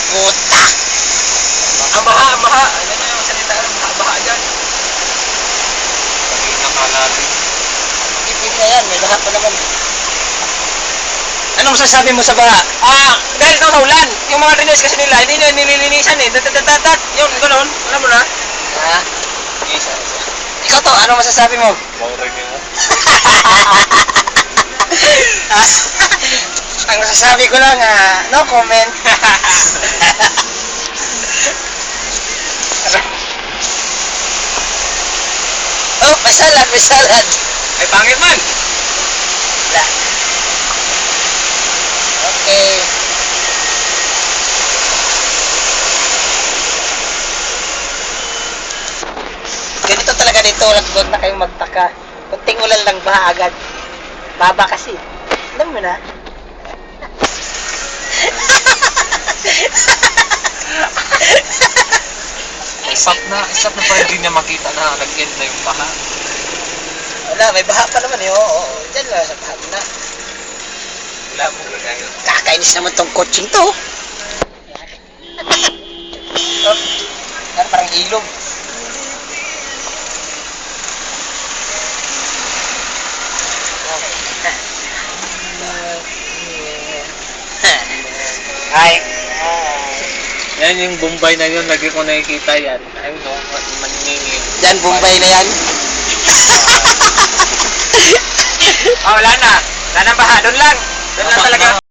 Puta! Ang baha, ang baha. Ano na yung salita ng baha dyan? Kanina ka natin. Pwede na yan, may baha pa naman. Anong masasabi mo sa baha? Dahil ito sa ulan, yung mga drainage kasi nila, hindi nila nililinisan eh. Tat. Yun, gano'n. Alam mo na? Ha? Ikaw to, ano masasabi mo? Maurinig mo. Ang masasabi ko lang, no comment. Oh, may salad, may salad. Ay, pangit man. Wala. Okay. Ganito talaga dito, huwag na kayong magtaka. Kunting ulan lang ba agad? Baba kasi. Alam mo na? Isap na pa hindi niya makita na nag-end na yung baha. Wala, may baha pa naman eh. Oo, dyan lang sa baha na. Wala mo gagaya. Kakainis naman tong coaching to. Oh, parang ilog. Hi. Yan yung Bombay na yun, lagi ko nakikita yan. Ayun no, maningin. Yan, Bombay na yan. Wala na. Wala nang baha. Doon lang. Doon lang talaga.